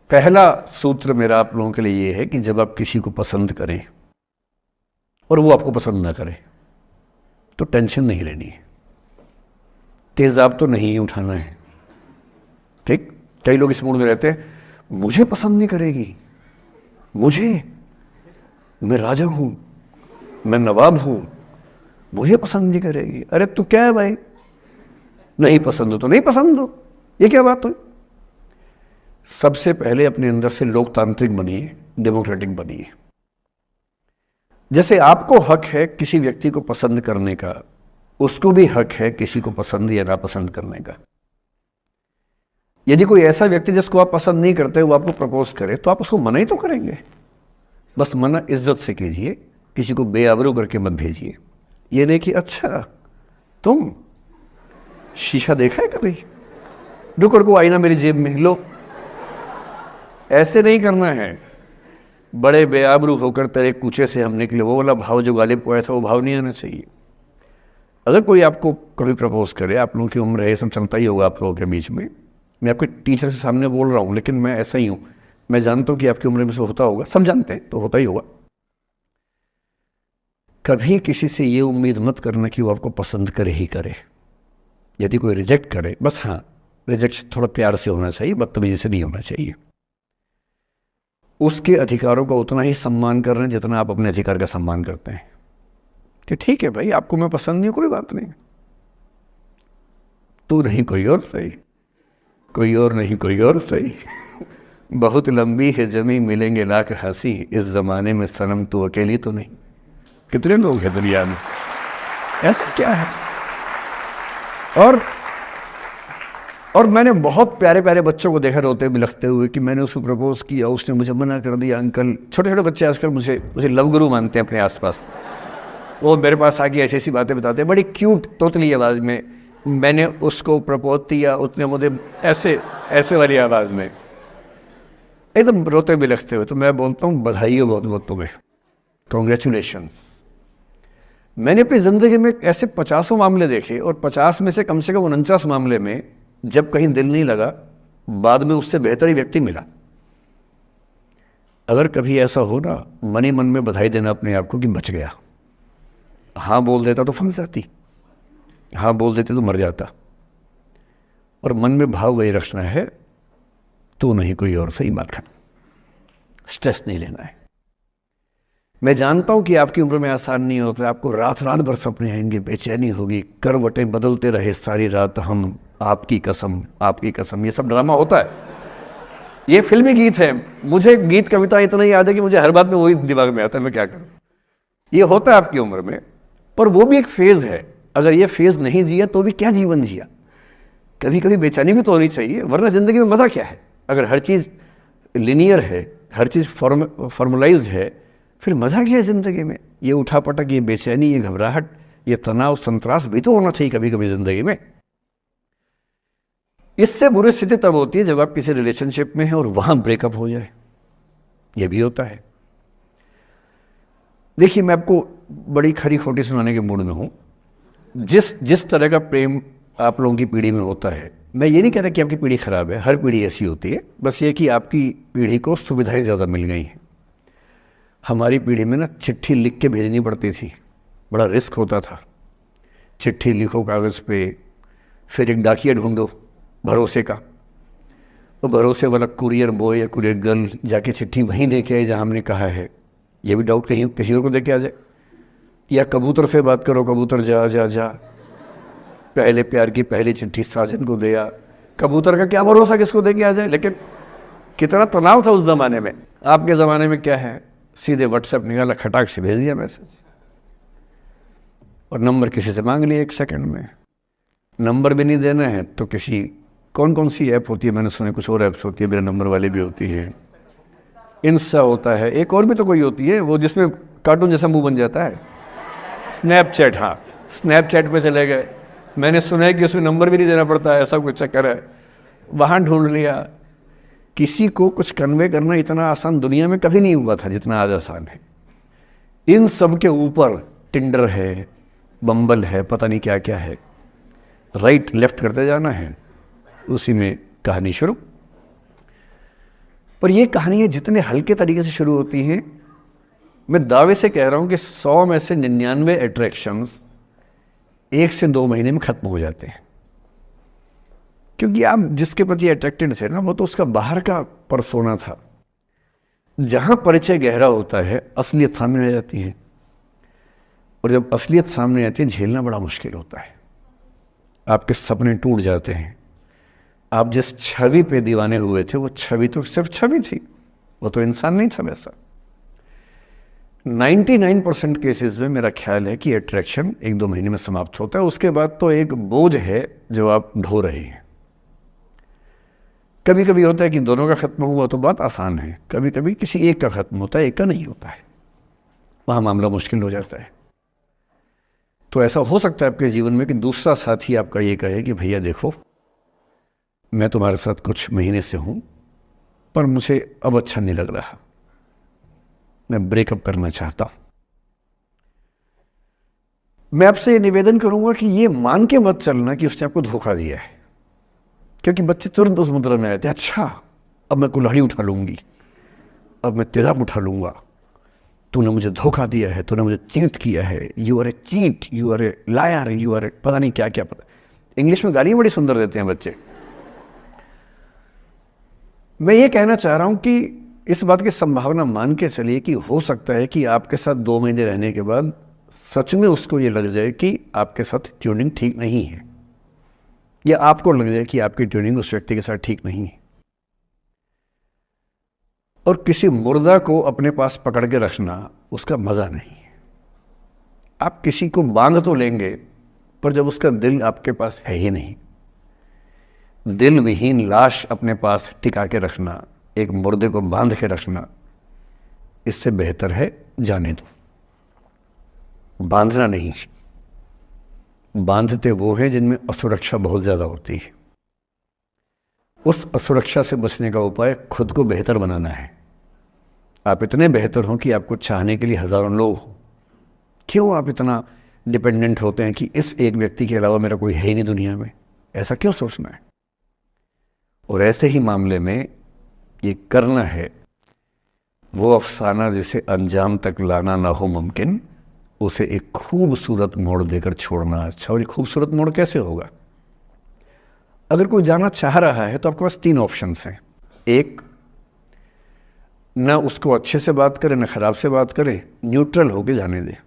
पहला सूत्र मेरा आप लोगों के लिए ये है कि जब आप किसी को पसंद करें और वो आपको पसंद ना करे तो टेंशन नहीं लेनी है, तेजाब तो नहीं ही उठाना है। ठीक, कई लोग इस मूड में रहते हैं, मुझे पसंद नहीं करेगी, मैं राजा हूं, मैं नवाब हूं, मुझे पसंद नहीं करेगी। अरे तू क्या है भाई, नहीं पसंद हो तो नहीं पसंद हो, ये क्या बात हुई? सबसे पहले अपने अंदर से लोकतांत्रिक बनिए, डेमोक्रेटिक बनिए। जैसे आपको हक है किसी व्यक्ति को पसंद करने का, उसको भी हक है किसी को पसंद या नापसंद करने का। यदि कोई ऐसा व्यक्ति जिसको आप पसंद नहीं करते वो आपको प्रपोज करे तो आप उसको मना ही तो करेंगे। बस मना इज्जत से कीजिए, किसी को बेआबरू करके मत भेजिए। ये नहीं कि अच्छा तुम शीशा देखा है कभी, रुको आईना मेरी जेब में लो, ऐसे नहीं करना है। बड़े बेआबरू होकर तेरे कूचे से हम निकले, वो वाला भाव जो गालिब को आया था वो भाव नहीं आना चाहिए। अगर कोई आपको कभी प्रपोज करे, आप लोगों की उम्र है, ये सब चलता ही होगा आप लोगों के बीच में, मैं आपके टीचर से सामने बोल रहा हूँ लेकिन मैं ऐसा ही हूँ, मैं जानता हूँ कि आपकी उम्र में से होता होगा, सब जानते हैं तो होता ही होगा। कभी किसी से ये उम्मीद मत करना कि वो आपको पसंद करे ही करे। यदि कोई रिजेक्ट करे, बस हाँ रिजेक्ट थोड़ा प्यार से होना चाहिए, बदतमीजी से नहीं होना चाहिए। उसके अधिकारों का उतना ही सम्मान कर रहे हैं जितना आप अपने अधिकार का सम्मान करते हैं कि ठीक है भाई आपको मैं पसंद नहीं, कोई बात नहीं, तू नहीं कोई और सही, कोई और नहीं कोई और सही, बहुत लंबी है जमी मिलेंगे लाख हंसी, इस जमाने में सनम तू अकेली तो नहीं। कितने लोग हैं दुनिया में, ऐसा क्या है? और मैंने बहुत प्यारे प्यारे बच्चों को देखा रोते बिलखते हुए कि मैंने उसको प्रपोज किया, उसने मुझे मना कर दिया। अंकल, छोटे छोटे बच्चे आजकल मुझे लव गुरु मानते हैं अपने आसपास, वो मेरे पास आके ऐसी ऐसी बातें बताते हैं बड़ी क्यूट तोतली आवाज़ में, मैंने उसको प्रपोज किया, उसने मुझे ऐसे वाली आवाज़ में एकदम रोते बिलखते हुए। तो मैं बोलता हूँ बधाई हो बहुत बहुत तुम्हें, कॉन्ग्रेचुलेशन। मैंने अपनी ज़िंदगी में ऐसे 50 मामले देखे और 50 में से कम 49 मामले में जब कहीं दिल नहीं लगा, बाद में उससे बेहतर ही व्यक्ति मिला। अगर कभी ऐसा हो ना, मन ही मन में बधाई देना अपने आप को कि बच गया। हाँ बोल देता तो फंस जाती, हाँ बोल देते तो मर जाता। और मन में भाव वही रखना है, तो नहीं कोई और सही बात है, स्ट्रेस नहीं लेना है। मैं जानता हूं कि आपकी उम्र में आसान नहीं होता, आपको रात रात भर सपने आएंगे, बेचैनी होगी, करवटें बदलते रहे सारी रात हम, आपकी कसम आपकी कसम, ये सब ड्रामा होता है, ये फिल्मी गीत है। मुझे गीत कविता इतना याद है कि मुझे हर बात में वही दिमाग में आता है, मैं क्या करूं। ये होता है आपकी उम्र में, पर वो भी एक फेज़ है। अगर ये फेज़ नहीं जिया तो भी क्या जीवन जिया। कभी कभी बेचैनी भी तो होनी चाहिए, वरना ज़िंदगी में मज़ा क्या है। अगर हर चीज़ लिनियर है, हर चीज़ फॉर्मुलाइज है, फिर मज़ा क्या है ज़िंदगी में। ये उठापटक, ये बेचैनी, ये घबराहट, ये तनाव, संतरास भी तो होना चाहिए कभी कभी ज़िंदगी में। इससे बुरी स्थिति तब होती है जब आप किसी रिलेशनशिप में हैं और वहाँ ब्रेकअप हो जाए, ये भी होता है। देखिए, मैं आपको बड़ी खरी खोटी सुनाने के मूड में हूँ। जिस तरह का प्रेम आप लोगों की पीढ़ी में होता है, मैं ये नहीं कह रहा कि आपकी पीढ़ी ख़राब है, हर पीढ़ी ऐसी होती है, बस ये कि आपकी पीढ़ी को सुविधाएं ज़्यादा मिल गई हैं। हमारी पीढ़ी में ना चिट्ठी लिख के भेजनी पड़ती थी, बड़ा रिस्क होता था। चिट्ठी लिखो कागज़ पे, फिर एक डाकिया ढूंढो भरोसे का, तो भरोसे वाला कुरियर बॉय या कुरियर गर्ल जाके चिट्ठी वहीं दे के आए जहाँ हमने कहा है। ये भी डाउट कहीं किसी और को दे के आ जाए। या कबूतर से बात करो, कबूतर जा जा जा, पहले प्यार की पहली चिट्ठी साजन को दिया। कबूतर का क्या भरोसा किसको दे के आ जाए। लेकिन कितना तनाव था उस ज़माने में। आपके ज़माने में क्या है, सीधे व्हाट्सएप निकाला, खटाक से भेज दिया मैसेज, और नंबर किसी से मांग लिया 1 सेकंड में। नंबर भी नहीं देना है तो किसी, कौन सी ऐप होती है, मैंने सुना कुछ और ऐप्स होती है, मेरा नंबर वाली भी होती है, इंस्टा होता है, एक और भी तो कोई होती है वो जिसमें कार्टून जैसा मुंह बन जाता है, स्नैपचैट। हाँ, स्नैपचैट पे चले गए, मैंने सुना है कि उसमें नंबर भी नहीं देना पड़ता है, ऐसा कुछ चक्कर है। वहाँ ढूंढ लिया। किसी को कुछ कन्वे करना इतना आसान दुनिया में कभी नहीं हुआ था जितना आज आसान है। इन सब के ऊपर टिंडर है, बम्बल है, पता नहीं क्या क्या है, राइट लेफ्ट करते जाना है, उसी में कहानी शुरू। पर ये कहानियाँ जितने हल्के तरीके से शुरू होती हैं, मैं दावे से कह रहा हूँ कि 100 में से 99 अट्रैक्शंस 1 से 2 महीने में ख़त्म हो जाते हैं। क्योंकि आप जिसके प्रति अट्रैक्टेड थे ना, वो तो उसका बाहर का परसोना था। जहाँ परिचय गहरा होता है, असलियत सामने आ जाती है, और जब असलियत सामने आती है, झेलना बड़ा मुश्किल होता है। आपके सपने टूट जाते हैं। आप जिस छवि पे दीवाने हुए थे, वो छवि तो सिर्फ छवि थी, वो तो इंसान नहीं था वैसा। 99% केसेस में मेरा ख्याल है कि अट्रैक्शन 1-2 महीने में समाप्त होता है। उसके बाद तो एक बोझ है जो आप ढो रहे हैं। कभी कभी होता है कि दोनों का खत्म हुआ तो बात आसान है, कभी कभी किसी एक का खत्म होता है, एक का नहीं होता है, वहाँ मामला मुश्किल हो जाता है। तो ऐसा हो सकता है आपके जीवन में कि दूसरा साथी आपका ये कहे कि भैया देखो, मैं तुम्हारे साथ कुछ महीने से हूँ, पर मुझे अब अच्छा नहीं लग रहा, मैं ब्रेकअप करना चाहता हूँ। मैं आपसे ये निवेदन करूँगा कि ये मान के मत चलना कि उसने आपको धोखा दिया है, क्योंकि बच्चे तुरंत उस मुद्रा में आते हैं, अच्छा अब मैं कुल्हाड़ी उठा लूँगी, अब मैं तेजाब उठा लूँगा, तूने मुझे धोखा दिया है, तूने मुझे चीट किया है, you are a cheat, you are a liar, you are a पता नहीं क्या क्या। पता इंग्लिश में गालियाँ बड़ी सुंदर देते हैं बच्चे। मैं ये कहना चाह रहा हूँ कि इस बात की संभावना मान के चलिए कि हो सकता है कि आपके साथ 2 महीने रहने के बाद सच में उसको ये लग जाए कि आपके साथ ट्यूनिंग ठीक नहीं है, या आपको लग जाए कि आपकी ट्यूनिंग उस व्यक्ति के साथ ठीक नहीं है। और किसी मुर्दा को अपने पास पकड़ के रखना उसका मज़ा नहीं है। आप किसी को बांध तो लेंगे, पर जब उसका दिल आपके पास है ही नहीं, दिल विहीन लाश अपने पास टिका के रखना, एक मुर्दे को बांध के रखना, इससे बेहतर है जाने दो। बांधना नहीं, बांधते वो हैं जिनमें असुरक्षा बहुत ज़्यादा होती है। उस असुरक्षा से बचने का उपाय खुद को बेहतर बनाना है। आप इतने बेहतर हों कि आपको चाहने के लिए हज़ारों लोग हों। क्यों आप इतना डिपेंडेंट होते हैं कि इस एक व्यक्ति के अलावा मेरा कोई है ही नहीं दुनिया में? ऐसा क्यों सोचना है? और ऐसे ही मामले में ये करना है वो अफसाना जिसे अंजाम तक लाना ना हो मुमकिन, उसे एक खूबसूरत मोड़ देकर छोड़ना अच्छा। और ये खूबसूरत मोड़ कैसे होगा? अगर कोई जाना चाह रहा है तो आपके पास 3 ऑप्शंस हैं। एक, ना उसको अच्छे से बात करे, ना ख़राब से बात करे, न्यूट्रल होके जाने दे।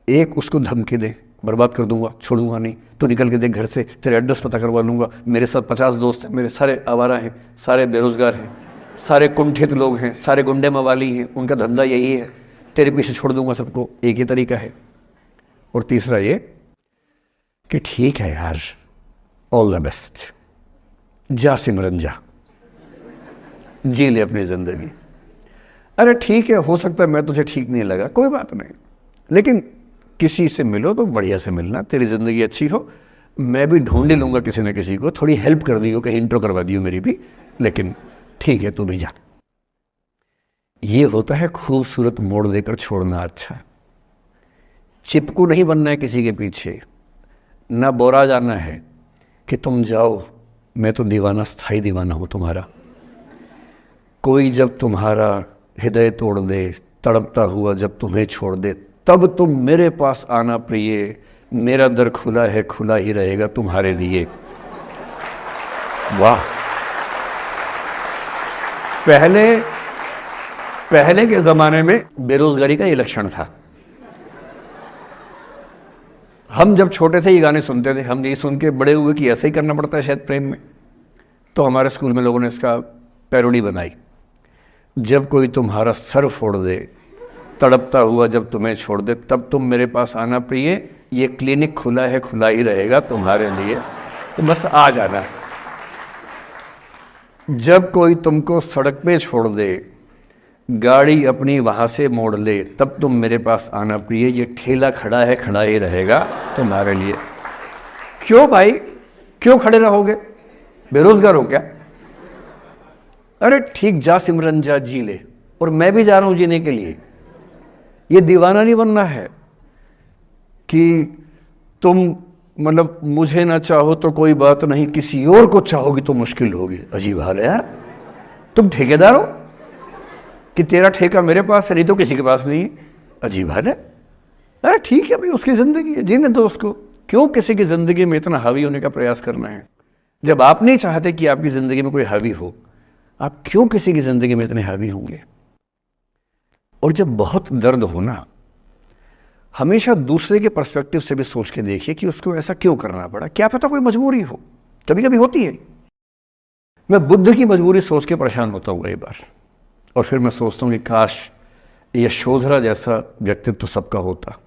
एक, उसको धमकी दे, बर्बाद कर दूंगा, छोड़ूंगा नहीं, तो निकल के देख घर से, तेरे एड्रेस पता करवा लूँगा, मेरे साथ 50 दोस्त हैं, मेरे सारे आवारा हैं, सारे बेरोज़गार हैं, सारे कुंठित लोग हैं, सारे गुंडे मवाली हैं, उनका धंधा यही है, तेरे पीछे छोड़ दूंगा सबको। एक ही तरीका है। और तीसरा ये कि ठीक है यार, ऑल द बेस्ट, जा सिमरन जा, जी ले अपनी ज़िंदगी। अरे ठीक है, हो सकता है मैं तुझे ठीक नहीं लगा, कोई बात नहीं, लेकिन किसी से मिलो तो बढ़िया से मिलना, तेरी ज़िंदगी अच्छी हो। मैं भी ढूंढ ही लूँगा किसी न किसी को, थोड़ी हेल्प कर दियो, कहीं इंट्रो करवा दियो मेरी भी, लेकिन ठीक है तू भी जा। ये होता है खूबसूरत मोड़ देकर छोड़ना अच्छा। चिपकू नहीं बनना है किसी के पीछे, ना बोरा जाना है कि तुम जाओ, मैं तो दीवाना, स्थायी दीवाना हूँ तुम्हारा। कोई जब तुम्हारा हृदय तोड़ दे, तड़पता हुआ जब तुम्हें छोड़ दे, तब तुम मेरे पास आना प्रिय, मेरा दर खुला है, खुला ही रहेगा तुम्हारे लिए। वाह! पहले के ज़माने में बेरोज़गारी का ये लक्षण था। हम जब छोटे थे ये गाने सुनते थे, हम यही सुन के बड़े हुए कि ऐसा ही करना पड़ता है शायद प्रेम में। तो हमारे स्कूल में लोगों ने इसका पैरोडी बनाई, जब कोई तुम्हारा सर फोड़ दे, तड़पता हुआ जब तुम्हें छोड़ दे, तब तुम मेरे पास आना प्रिय, ये क्लिनिक खुला है, खुला ही रहेगा तुम्हारे लिए, तो बस आ जाना। जब कोई तुमको सड़क पे छोड़ दे, गाड़ी अपनी वहाँ से मोड़ ले, तब तुम मेरे पास आना प्रिय, ये ठेला खड़ा है, खड़ा ही रहेगा तुम्हारे लिए। क्यों भाई, क्यों खड़े रहोगे? बेरोजगार हो क्या? अरे ठीक, जा सिमरन जा, जी ले, और मैं भी जा रहा हूँ जीने के लिए। ये दीवाना नहीं बनना है कि तुम मतलब मुझे ना चाहो तो कोई बात नहीं, किसी और को चाहोगी तो मुश्किल होगी। अजीब हाल है यार। तुम ठेकेदार हो कि तेरा ठेका मेरे पास है, नहीं तो किसी के पास नहीं है। अजीब हाल है। अरे ठीक है भाई, उसकी ज़िंदगी है, जीने दो उसको। क्यों किसी की ज़िंदगी में इतना हावी होने का प्रयास करना है? जब आप नहीं चाहते कि आपकी ज़िंदगी में कोई हावी हो, आप क्यों किसी की ज़िंदगी में इतने हावी होंगे? और जब बहुत दर्द हो ना, हमेशा दूसरे के पर्सपेक्टिव से भी सोच के देखिए कि उसको ऐसा क्यों करना पड़ा। क्या पता कोई मजबूरी हो, कभी कभी होती है। मैं बुद्ध की मजबूरी सोच के परेशान होता हूँ कई बार, और फिर मैं सोचता हूँ कि काश यशोधरा जैसा व्यक्तित्व सबका होता।